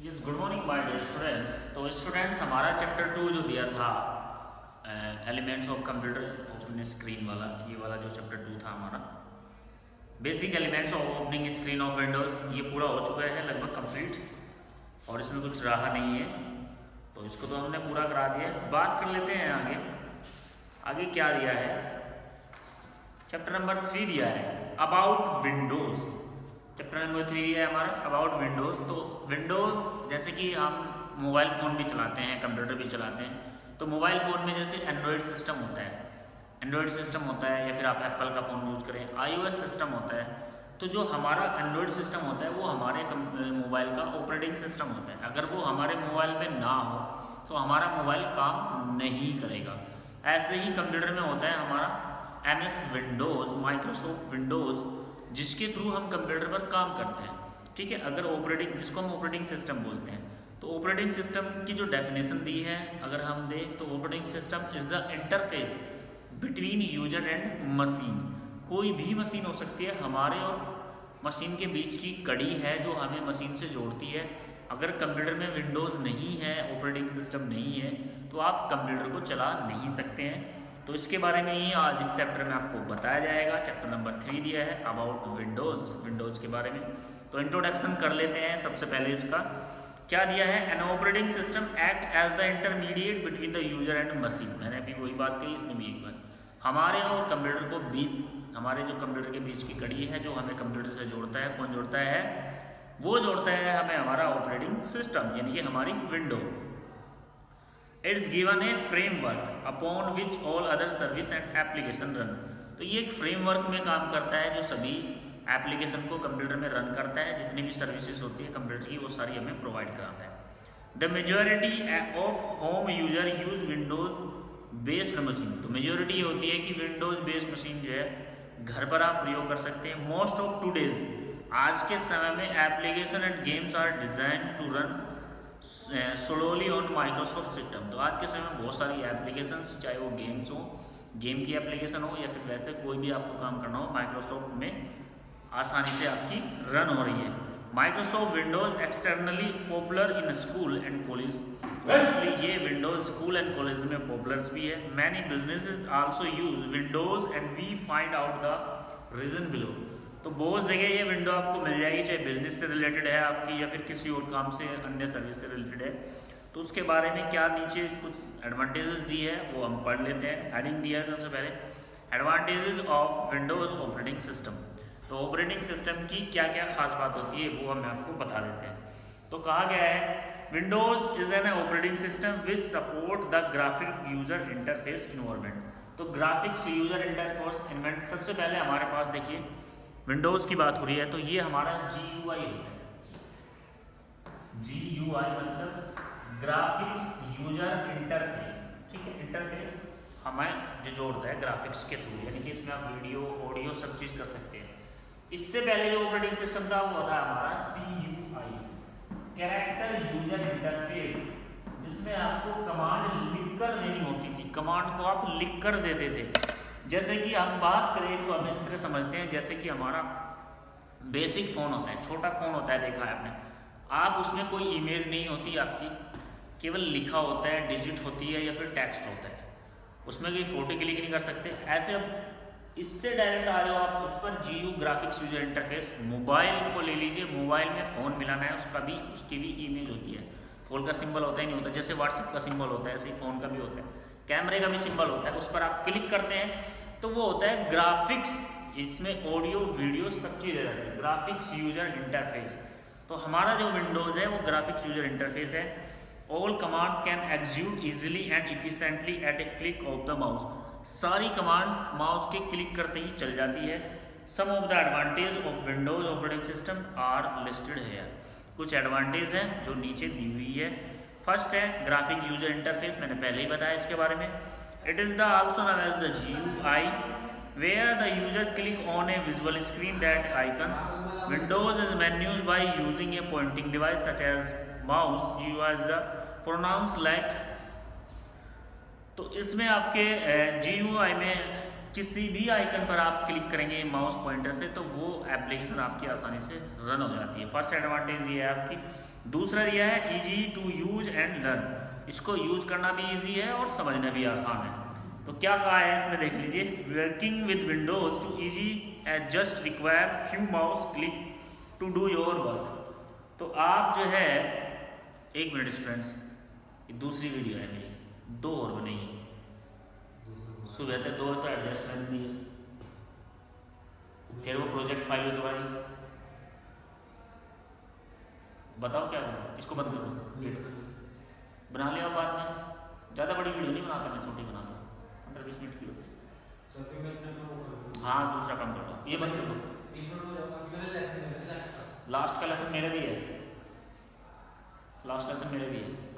Yes, good morning my dear students. तो students, हमारा chapter 2 जो दिया था elements of computer open screen वाला, ये वाला जो चैप्टर 2 था हमारा, basic elements of opening screen of Windows, ये पूरा हो चुका है लगभग कंप्लीट, और इसमें कुछ रहा नहीं है, तो इसको तो हमने पूरा करा दिया है। बात कर लेते हैं आगे। आगे क्या दिया है? चैप्टर नंबर 3 दिया है अबाउट विंडोज़। चैप्टर नंबर 3 है हमारा अबाउट विंडोज़। तो विंडोज़ जैसे कि हम मोबाइल फ़ोन भी चलाते हैं, कंप्यूटर भी चलाते हैं, तो मोबाइल फ़ोन में जैसे एंड्रॉयड सिस्टम होता है, या फिर आप एप्पल का फ़ोन यूज़ करें, iOS सिस्टम होता है। तो जो हमारा एंड्रॉयड सिस्टम होता है वो हमारे मोबाइल का ऑपरेटिंग सिस्टम होता है। अगर वो हमारे मोबाइल में ना हो तो हमारा मोबाइल काम नहीं करेगा। ऐसे ही कंप्यूटर में होता है हमारा MS विंडोज़, माइक्रोसॉफ्ट विंडोज़, जिसके थ्रू हम कंप्यूटर पर काम करते हैं। ठीक है, अगर ऑपरेटिंग, जिसको हम ऑपरेटिंग सिस्टम बोलते हैं, तो ऑपरेटिंग सिस्टम की जो डेफिनेशन दी है अगर हम दें तो operating system is the interface between user and machine. कोई भी मशीन हो सकती है, हमारे और मशीन के बीच की कड़ी है जो हमें मशीन से जोड़ती है। अगर कंप्यूटर में विंडोज़ नहीं है, ऑपरेटिंग सिस्टम नहीं है, तो आप कंप्यूटर को चला नहीं सकते हैं। तो इसके बारे में ही आज इस चैप्टर में आपको बताया जाएगा। चैप्टर नंबर 3 दिया है अबाउट विंडोज़ के बारे में। तो इंट्रोडक्शन कर लेते हैं। सबसे पहले इसका क्या दिया है? An operating system act as the intermediate between the user and machine. मैंने अभी वही बात कही, इसमें भी एक बात, हमारे और कंप्यूटर को बीच, हमारे जो कंप्यूटर के बीच की कड़ी है जो हमें कंप्यूटर से जोड़ता है, कौन जोड़ता है? वो जोड़ता है हमें हमारा ऑपरेटिंग सिस्टम, यानी कि हमारी window. It's given A framework upon which all other service and application run. तो ये एक फ्रेमवर्क में काम करता है जो सभी एप्लीकेशन को कंप्यूटर में रन करता है। जितनी भी सर्विसेज होती है कंप्यूटर की वो सारी हमें प्रोवाइड कराता है। The majority of home user use Windows based machine. तो मेजॉरिटी ये होती है कि विंडोज बेस्ड मशीन जो है घर पर आप प्रयोग कर सकते हैं। मोस्ट ऑफ टूडेज, आज के समय में application and games are design to run slowly on Microsoft system. तो आज के समय में बहुत सारी एप्लीकेशंस, चाहे वो गेम्स हो, गेम की एप्लीकेशन हो, या फिर वैसे कोई भी आपको काम करना हो, माइक्रोसॉफ्ट में आसानी से आपकी रन हो रही है। Microsoft Windows externally popular in school and college. Actually ये विंडोज स्कूल एंड कॉलेज में पॉपुलर भी है। Many businesses also use Windows and we find out the reason below. तो बहुत जगह ये विंडो आपको मिल जाएगी, चाहे बिजनेस से रिलेटेड है आपकी या फिर किसी और काम से, अन्य सर्विस से रिलेटेड है। तो उसके बारे में क्या नीचे कुछ एडवांटेजेस दी है वो हम पढ़ लेते हैं। हेडिंग दिया है सबसे पहले, advantages of Windows operating system. तो ऑपरेटिंग सिस्टम की क्या क्या खास बात होती है वो हम आपको बता देते हैं। तो कहा गया है Windows is an operating system which support the graphic user interface environment. तो ग्राफिक्स यूजर इंटरफेस इन्वायरमेंट, सबसे पहले हमारे पास देखिए विंडोज़ की बात हो रही है तो ये हमारा GUI होता है। GUI मतलब ग्राफिक्स यूजर इंटरफेस। ठीक है, इंटरफेस हमें जो जोड़ता है ग्राफिक्स के थ्रू, यानी कि इसमें आप वीडियो, ऑडियो सब चीज़ कर सकते हैं। इससे पहले जो ऑपरेटिंग सिस्टम था वो था हमारा CUI, कैरेक्टर यूजर इंटरफेस, जिसमें आपको कमांड लिख कर देनी होती थी। कमांड को आप लिख कर देते थे। जैसे कि हम बात करें, इसको हम इस तरह समझते हैं जैसे कि हमारा बेसिक फ़ोन होता है, छोटा फ़ोन होता है, देखा है आपने, आप उसमें कोई इमेज नहीं होती आपकी, केवल लिखा होता है, डिजिट होती है या फिर टेक्स्ट होता है, उसमें कोई फोटो क्लिक नहीं कर सकते। ऐसे अब इससे डायरेक्ट आ जाओ आप उस पर, GU graphics user interface. Mobile को ले लीजिए, मोबाइल में फ़ोन मिलाना है, उसकी भी इमेज होती है, फोन का सिंबल होता ही नहीं होता, जैसे व्हाट्सएप का सिंबल होता है ऐसे ही फ़ोन का भी होता है, कैमरे का भी सिंबल होता है, उस पर आप क्लिक करते हैं तो वो होता है ग्राफिक्स। इसमें ऑडियो वीडियो सब चीज़ रहती है, ग्राफिक्स यूजर इंटरफेस। तो हमारा जो विंडोज़ है वो ग्राफिक्स यूजर इंटरफेस है। All commands can execute easily and efficiently at a click of the mouse. सारी कमांड्स माउस के क्लिक करते ही चल जाती है। Some of the advantage of Windows operating system are listed है। कुछ एडवांटेज हैं जो नीचे दी हुई है। फर्स्ट है ग्राफिक यूजर इंटरफेस, मैंने पहले ही बताया इसके बारे में। It is the also known as the GUI where the user click on a visual screen that icons. Windows is menus by using a pointing device such as mouse. GUI is the pronouns like। तो इसमें आपके GUI में किसी भी icon पर आप click करेंगे mouse pointer से तो वो एप्लीकेशन आपकी आसानी से रन हो जाती है। फर्स्ट एडवांटेज ये है आपकी। दूसरा दिया है easy to use and learn, इसको यूज करना भी इजी है और समझना भी आसान है। तो क्या कहा है इसमें देख लीजिए, working with Windows too easy as just require few mouse click to do your work. तो आप जो है, एक मिनट स्टूडेंट्स, दूसरी वीडियो है मेरी, 2 और बनेगी, सुबह तक 2 तो एडजस्टमेंट दी है, फिर वो प्रोजेक्ट फाइल हो तुम्हारी, बताओ क्या करो, इसको बंद करो, बना लिया बाद में, ज़्यादा बड़ी वीडियो नहीं बनाता मैं, छोटी बनाता हूँ 15-20 मिनट की बस। हाँ दूसरा काम कर लो, ये बंद कर लो। लास्ट का लेसन मेरा भी है, लास्ट लेसन मेरा भी है।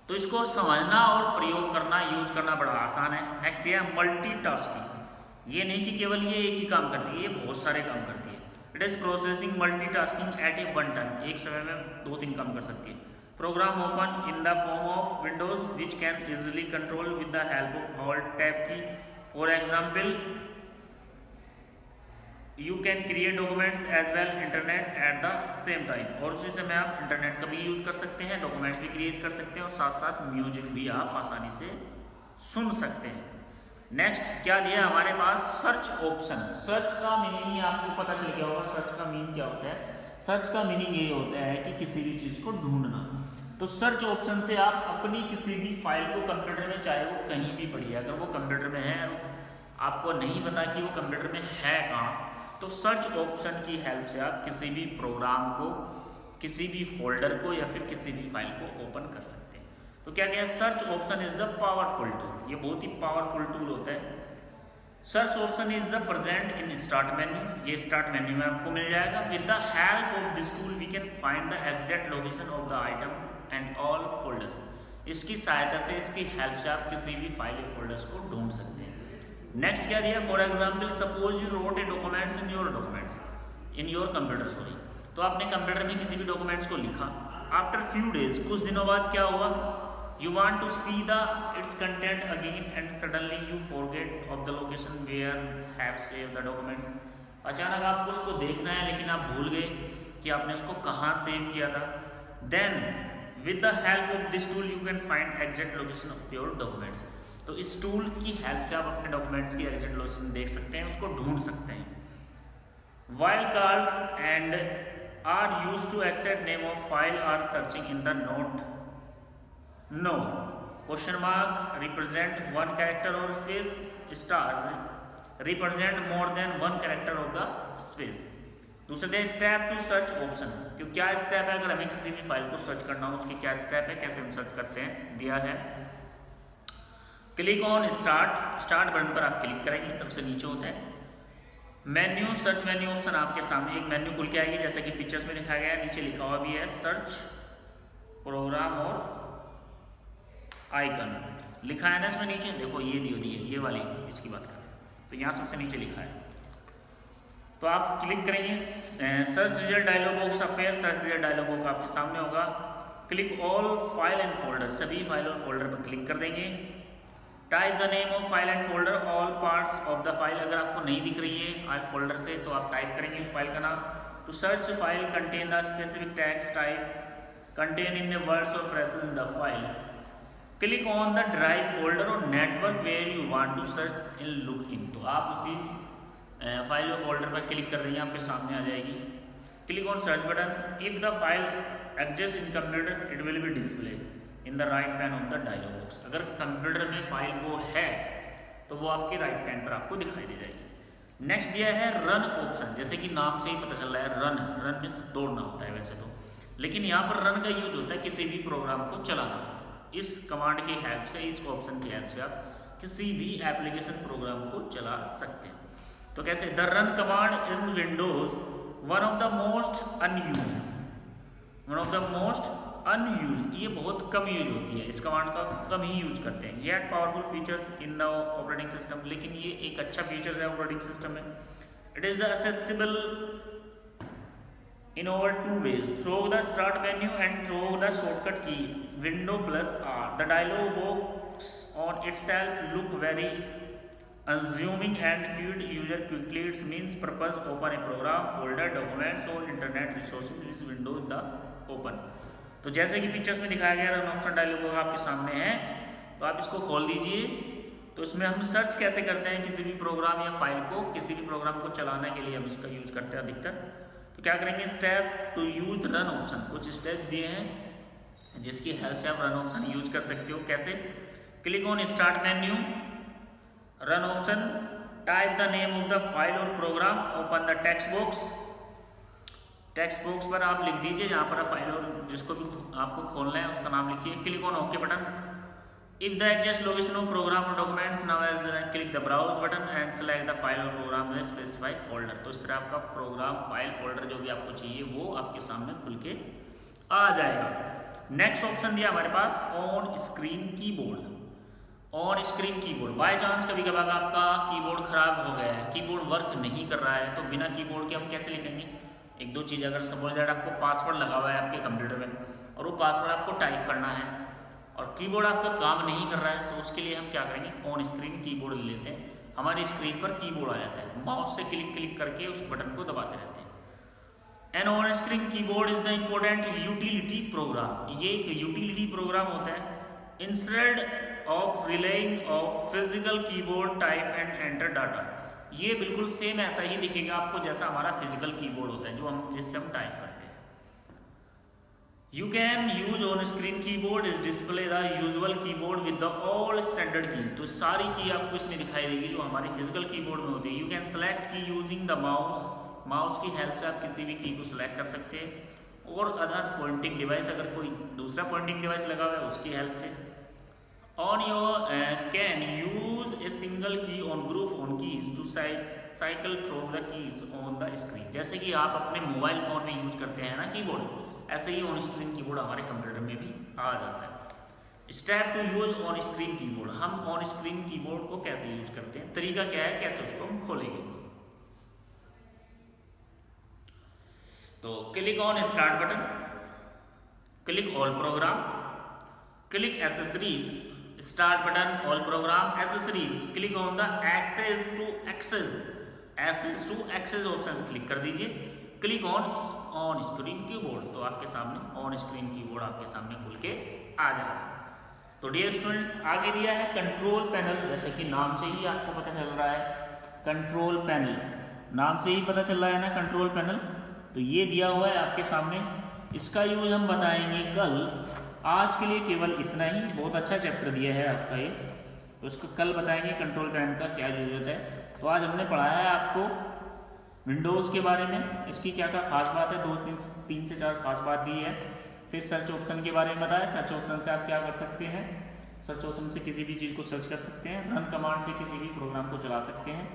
तो इसको समझना और प्रयोग करना, यूज करना बड़ा आसान है। नेक्स्ट दिया है मल्टीटास्किंग। ये नहीं कि केवल ये एक ही काम करती है, ये बहुत सारे काम करती है। It is processing multitasking at a one time, एक समय में 2-3 काम कर सकती है। Program open in the form of Windows which can easily control with the help of alt tab key. For example you can create documents as well internet at the same time. और उसी समय आप internet का भी use कर सकते हैं, documents भी क्रिएट कर सकते हैं और साथ साथ म्यूजिक भी आप आसानी से सुन सकते हैं। नेक्स्ट क्या दिया है हमारे पास, सर्च ऑप्शन। सर्च का मीनिंग आपको पता चल गया होगा, सर्च का मीनिंग क्या होता है। सर्च का मीनिंग ये होता है कि किसी भी चीज़ को ढूंढना। तो सर्च ऑप्शन से आप अपनी किसी भी फाइल को कंप्यूटर में, चाहे वो कहीं भी पड़ी है, अगर वो कंप्यूटर में है आपको नहीं पता कि वो कंप्यूटर में है कहाँ, तो सर्च ऑप्शन की हेल्प से आप किसी भी प्रोग्राम को, किसी भी फोल्डर को या फिर किसी भी फाइल को ओपन कर सकते हैं। तो क्या क्या है, search option is the powerful tool, ये बहुत ही पावरफुल टूल होता है। Search option is the present in start menu, ये स्टार्ट मेन्यू में आपको मिल जाएगा। With the help of this tool we can find the exact location of the item and all folders. इसकी सहायता से, इसकी हेल्प से आप किसी भी फाइल या फोल्डर्स को ढूंढ सकते हैं। नेक्स्ट क्या दिया, for example suppose you wrote a documents in your computer, sorry. तो आपने कंप्यूटर में किसी भी डॉक्यूमेंट्स को लिखा, आफ्टर फ्यू डेज, कुछ दिनों बाद क्या हुआ, you want to see the its content again and suddenly you forget of the location where have saved the documents। अचानक आपको उसको देखना है लेकिन आप भूल गए कि आपने उसको कहाँ सेव किया था। then with the help of this tool you can find exact location of your documents। तो इस टूल की हेल्प से आप अपने डॉक्यूमेंट्स की एग्जैक्ट लोकेशन देख सकते हैं, उसको ढूंढ सकते हैं। while calls and are used to access name of file or searching in the note no question mark represent one character or space, star represent more than one character of the space। दूसरे step to search option, तो क्या step है, अगर हमें किसी भी file को search करना हो उसके क्या स्टेप है, कैसे हम सर्च करते हैं, दिया है। क्लिक ऑन स्टार्ट बटन पर आप क्लिक करेंगे, सबसे नीचे होता है मेन्यू, सर्च मेन्यू ऑप्शन आपके सामने एक मेन्यू खुल के आएगी, जैसा कि पिक्चर्स में दिखाया गया है। नीचे लिखा हुआ भी है सर्च प्रोग्राम और आइकन लिखा है ना इसमें नीचे, देखो ये दी है, ये वाली इसकी बात करें तो यहाँ सबसे नीचे लिखा है। तो आप क्लिक करेंगे, search result dialog box appear, search result dialog box आपके सामने होगा। Click all file and folder, सभी फाइल और फोल्डर पर क्लिक कर देंगे। Type the name of file and folder, all parts of the file, अगर आपको नहीं दिख रही है फाइल फोल्डर से तो आप टाइप करेंगे उस फाइल का नाम। To search file contain the specific tags type contain in words और phrases in the file. Click on the drive folder और network where you want to search in look in, तो आप उसी file और folder पर क्लिक कर देंगे, आपके सामने आ जाएगी। Click on search button, if the file exist in computer it will be display in the right pane of the dialog box. अगर कंप्यूटर में फाइल वो है तो वो आपके राइट पैन पर आपको दिखाई दे जाएगी। नेक्स्ट दिया है रन ऑप्शन, जैसे कि नाम से ही पता चल रहा है रन में दौड़ना होता है वैसे तो, लेकिन यहाँ पर रन का यूज होता है किसी भी प्रोग्राम को चलाना। इस कमांड की हेल्प से, इस ऑप्शन की हेल्प से आप किसी भी एप्लीकेशन प्रोग्राम को चला सकते हैं। तो कैसे, the run command in Windows one of the most unused, ये बहुत कम यूज होती है, इस कमांड का कम ही यूज करते हैं। Yet powerful features in the operating system, लेकिन ये एक अच्छा फीचर है ऑपरेटिंग सिस्टम में। It is the accessible in over 2 ways, through the start menu and through the shortcut key window plus R। The dialog box on itself look very Assuming and quit user quickly, it means purpose open a program, folder, documents or internet resources is window in the open। तो जैसे कि pictures में दिखाया गया run option dialogue आपके सामने है, तो आप इसको खोल दीजिए। तो इसमें हम सर्च कैसे करते हैं किसी भी प्रोग्राम या फाइल को, किसी भी प्रोग्राम को चलाने के लिए हम इसका यूज करते हैं अधिकतर। तो क्या करेंगे, step to use run option, कुछ स्टेप्स दिए हैं जिसकी हेल्प से आप रन ऑप्शन यूज कर सकते हो। कैसे, click on start menu, run option, type the name of the file और program, open the text box. Text box पर आप लिख दीजिए जहाँ पर फाइल और जिसको भी आपको खोलना है उसका नाम लिखिए। Click on okay button. If the exact location of program और documents now as then click the browse button and select the file और प्रोग्राम में स्पेसिफाई फोल्डर। तो इस तरह आपका प्रोग्राम, फाइल, फोल्डर जो भी आपको चाहिए वो आपके सामने खुल के आ जाएगा। नेक्स्ट ऑप्शन दिया हमारे pass on screen keyboard. On screen keyboard, by chance कभी कभार आपका कीबोर्ड खराब हो गया है, कीबोर्ड वर्क नहीं कर रहा है, तो बिना कीबोर्ड के हम कैसे लिखेंगे। एक दो चीज़, अगर सपोज दैट आपको पासवर्ड लगा हुआ है आपके कंप्यूटर में और वो पासवर्ड आपको टाइप करना है और कीबोर्ड आपका काम नहीं कर रहा है, तो उसके लिए हम क्या करेंगे, ऑन स्क्रीन कीबोर्ड लेते हैं। हमारी स्क्रीन पर कीबोर्ड आ जाता है, माउस से क्लिक करके उस बटन को दबाते रहते हैं। An on screen keyboard is the important utility program. ये एक यूटिलिटी प्रोग्राम होता है। Instead of relying of physical keyboard type and enter data, ये बिल्कुल सेम ऐसा ही दिखेगा आपको जैसा हमारा फिजिकल कीबोर्ड होता है जो हम जिससे हम टाइप करते हैं। You can use on screen keyboard is display the usual keyboard with the all standard की। तो सारी की आपको इसमें दिखाई देगी जो हमारी फिजिकल कीबोर्ड में होती है। यू कैन सेलेक्ट की यूजिंग द माउस, माउस की हेल्प से आप किसी भी की को सिलेक्ट कर सकते हैं। और अदर पॉइंटिंग डिवाइस, अगर कोई दूसरा पॉइंटिंग डिवाइस लगा हुआ है उसकी हेल्प से। On your can use a single key on group on keys to cycle through the keys on the screen। जैसे कि आप अपने मोबाइल फोन में यूज करते हैं ना कीबोर्ड, ऐसे ही ऑन स्क्रीन कीबोर्ड हमारे कंप्यूटर में भी आ जाता है। Step to use on screen keyboard, हम ऑन स्क्रीन कीबोर्ड को कैसे यूज करते हैं, तरीका क्या है, कैसे उसको हम खोलेंगे। तो click on start button, click all program, click accessories, start button, all program, accessories, click on the access to access option क्लिक कर दीजिए। क्लिक ऑन स्क्रीन कीबोर्ड, तो आपके सामने ऑन स्क्रीन कीबोर्ड आपके सामने खुल के आ जाएगा। तो डियर स्टूडेंट्स, आगे दिया है कंट्रोल पैनल, जैसे कि नाम से ही आपको पता चल रहा है कंट्रोल पैनल, नाम से ही पता चल रहा है ना कंट्रोल पैनल। तो ये दिया हुआ है आपके सामने, इसका यूज हम बताएंगे कल। आज के लिए केवल इतना ही, बहुत अच्छा चैप्टर दिया है आपका ये, तो उसको कल बताएंगे कंट्रोल पैनल का क्या यूज होता है। तो आज हमने पढ़ाया है आपको विंडोज़ के बारे में, इसकी क्या क्या खास बात है, तीन से चार खास बात दी है। फिर सर्च ऑप्शन के बारे में बताया, सर्च ऑप्शन से आप क्या कर सकते हैं, सर्च ऑप्शन से किसी भी चीज़ को सर्च कर सकते हैं। रन कमांड से किसी भी प्रोग्राम को चला सकते हैं।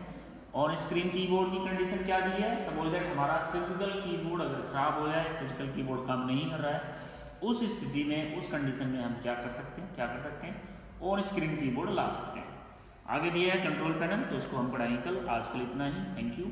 ऑन स्क्रीन कीबोर्ड की कंडीशन क्या दी है, सपोज दैट हमारा फिजिकल कीबोर्ड अगर खराब हो जाए, फिजिकल कीबोर्ड काम नहीं कर रहा है, उस स्थिति में, उस कंडीशन में हम क्या कर सकते हैं, ऑन स्क्रीन कीबोर्ड ला सकते हैं। आगे दिया है कंट्रोल पैनल, तो उसको हम पढ़ाएंगे कल। आज के लिए इतना ही, थैंक यू।